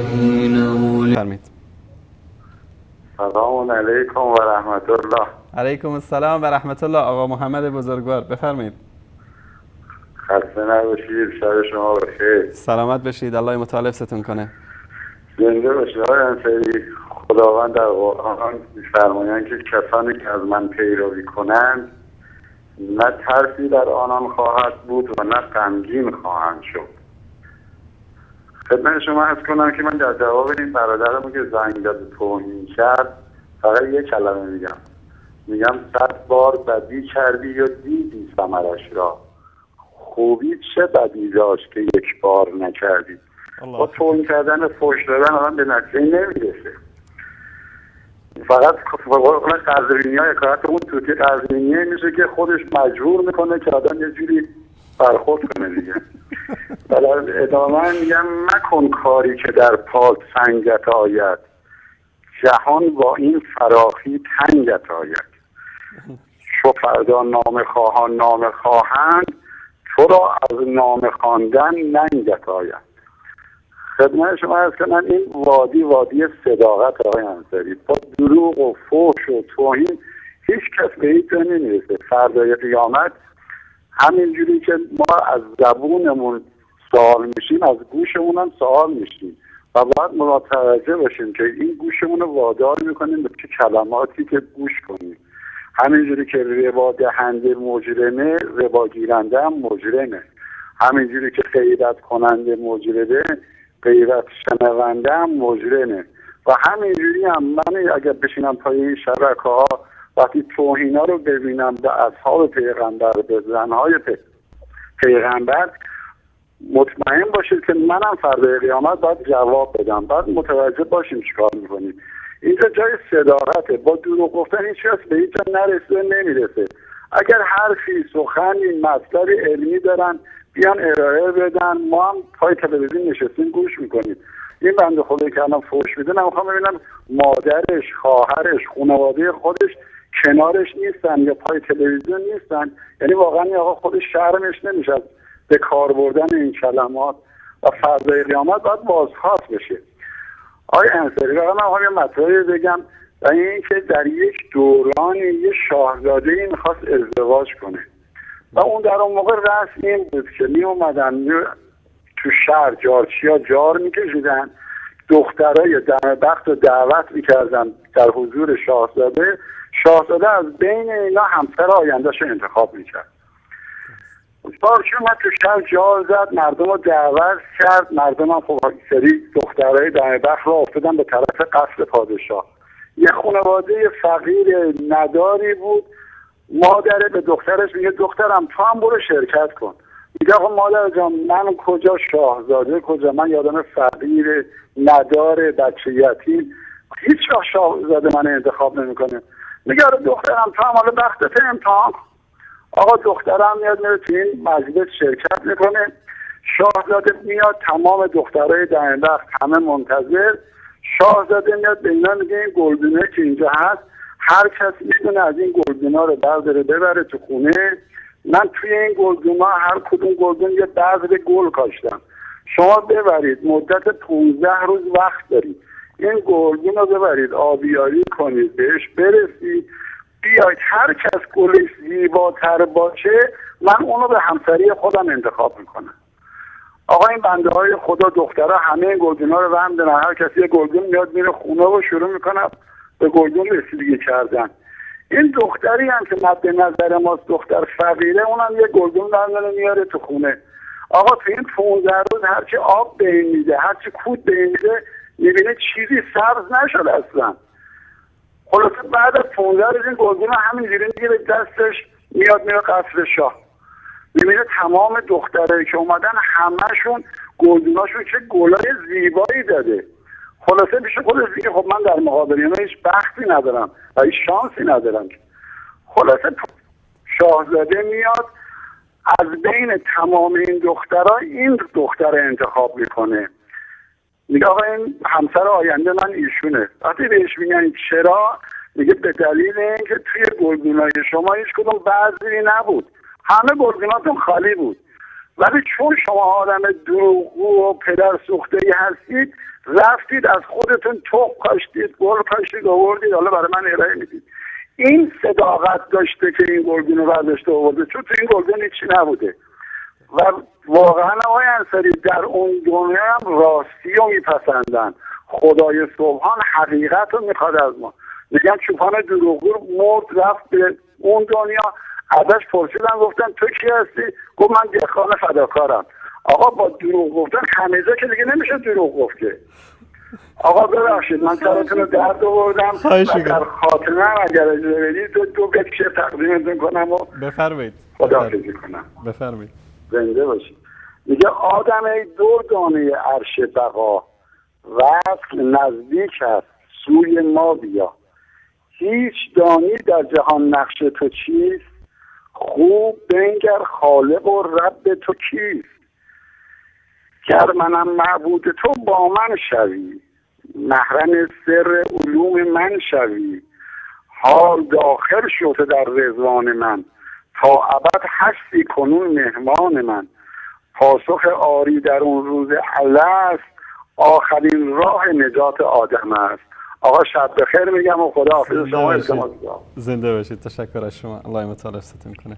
فرمید. سلام علیکم و رحمت الله. علیکم السلام و رحمت الله. آقا محمد بزرگوار بفرمایید. خسته نباشید، شب شما بخیر. سلامت بشید، الله متعال حفظتون کنه. زنده باشید آقای انصاری. خداوند در قرآن می‌فرمایند که کسانی که از من پیروی کنند نه ترسی در آنان خواهد بود و نه غمگین خواهند شد. خدمت شما عرض کنم که من در جواب این برادرم که زنگ زد توهین کرد فقط یک کلمه میگم 100 بار بدی کردی و دیدی ثمرش را، خوبی چه بدی داشت که یک بار نکردی. با توهین کردن فحش دادن آدم به نتیجه نمیرسه. فقط قدردانی های کارت اون توتی قدردانیه میشه که خودش مجبور میکنه که آدم یه جوری برخورد کنه دیگه. بلا ادامه میگم مکن کاری که در پاک سنگت آید، جهان با این فراخی تنگت آید. چو فردا نام خواهان نام خواهند، تو را از نام خواندن ننگت آید. خدمت شما عرض کنم این وادی صداقت آقای انصاری. با دروغ و فحش و توهین هیچ کس به هیچ جا نمیرسه. فردای قیامت همینجوری که ما از زبونمون سوال میشیم از گوشمون هم سوال میشیم و باید متوجه باشیم که این گوشمون رو وادار میکنیم به کلماتی که گوش کنیم. همینجوری که ربا دهنده مجرمه، ربا گیرنده هم مجرمه. همینجوری که غیبت کننده مجرمه، غیبت شنونده هم مجرمه. و همینجوری هم من اگر بشینم پای این شبکه ها وقتی توهینا رو ببینم به اصحاب پیغمبر، به زنهای پیغمبر، مطمئن باشید که منم فردای قیامت باید جواب بدم. باید متوجه باشیم چیکار میکنیم. اینجا جای صداقته. با دروغ گفتن هیچ کس به هیچ جا نرسه نمیرسه. اگر حرفی سخنی مطلبی علمی دارن بیان ارائه بدن، ما هم پای تلویزیون نشستیم گوش میکنیم. این بنده خدایی که الان فحش میده نمیخوام ببینم مادرش، خواهرش، خانواده خودش کنارش نیستن یا پای تلویزیون نیستن. یعنی واقعا این آقا خودش شرمش نمیشه به کار بردن این کلمات و فردای قیامت باید بازخواست بشه. آقای انصاری واقعا من یه مطلبی بگم و این که در یک دورانی یه شاهزاده‌ای میخواست ازدواج کنه و اون در اون موقع رسم این بود که می اومدن تو شهر جارچیا جار میکشیدن، دخترای دم بخت رو دعوت میکردن در حضور شاهزاده. شاهزاده از بین اینا همسر آیندهش انتخاب میکرد. جارچی اومد تو شهر جار زد، مردم رو دعوت کرد. مردم هم خب سری دخترای دم بخت رو افتادن به طرف قصر پادشاه. یه خانواده فقیر نداری بود. مادره به دخترش میگه دخترم تو هم برو شرکت کن. میگه آقا مادر جان من کجا، شاهزاده کجا، من یادم فقیر نداره بچه یتیم، هیچ وقت شاهزاده من انتخاب نمیکنه. میگه آره دخترم تو هم حالا بختت امتحان. آقا دخترم میاد میره تو این مجلس شرکت میکنه. شاهزاده میاد، تمام دخترای دم بخت همه منتظر. شاهزاده میاد به اینا میگه این گلدونه که اینجا هست هر کسی میتونه از این گلدونا رو برداره ببره تو خونه. من توی این گلدونا هر کدوم گلدون یه بذر گل کاشتم، شما ببرید مدت 15 روز وقت دارید این گلدون رو ببرید آبیاری کنید بهش برسید بیاید، هر کس گلش زیباتر باشه من اونو به همسری خودم انتخاب میکنم. آقا این بنده های خدا دخترها همه این گلدونا رو وهم دارن، هر کسی یه گلدون میاد میره خونه و شروع میکنه به گلدون رسیدگی کردن. این دختری هم که مد نظر ماست دختر فقیره، اونم یه گلدون برمی‌داره میاره تو خونه. آقا تو این 15 روز هرچی آب به این میده، هرچی کود به این میده، میبینه چیزی سبز نشد اصلا. خلاصه بعد از 15 روز این گلدون همینجوری میگیره دستش میاد میره قصر شاه. میبینه تمام دخترایی که اومدن همهشون گلدوناشون چه گلای زیبایی داده. خلاصه میشه خودش دیگه خب من در مقابل اینا هیچ بختی ندارم و هیچ شانسی ندارم. خلاصه شاهزاده میاد از بین تمام این دخترها این دختر انتخاب میکنه. میگه آقا این همسر آینده من ایشونه. وقتی بهش میگن چرا، میگه به دلیل اینکه توی گلدونای شما هیچ کدوم بذری نبود، همه گلدوناتون خالی بود، ولی چون شما آدم دروغگو و پدر سوخته‌ای هستید رفتید از خودتون تخم کاشتید، گل کاشتید، آوردید، حالا برای من ارائه میدید. این صداقت داشته که این گرگین رو برداشته آورده، چون تو این گرگین هیچی نبوده. و واقعا آقای انصاری در اون دنیا هم راستی رو میپسندن. خدای سبحان حقیقت رو میخواد از ما. میگن چوپان دروغگو مرد رفت به اون دنیا، ازش پرسیدن گفتن تو کی هستی؟ گفت من دهقان فداکارم. آقا با دروغ گفتن همیشه که دیگه نمیشه دروغ گفت که. آقا ببخشید من سرتون رو درد آوردم و در خاتمه اگر اجازه بدید دو بیت شعر تقدیمتون کنم و بفرمایید. خداحافظی کنم. بفرمایید. زنده باشید. میگه آدم ای دور دانه عرش بقا، وصل نزدیک است سوی ما بیا. هیچ دانی در جهان نقش تو چیست؟ خوب بنگر خالق و رب تو کیست؟ گر منم معبود تو با من شوی، محرم سر علوم من شوی. حال داخل شده در رضوان من، تا ابد هستی کنون مهمان من. پاسخ آری در اون روز الست، آخرین راه نجات آدم است. آقا شب بخیر میگم و خدا حافظ شما. التماس زنده باشید. تشکر از شما. الله تعالی ستون کنه.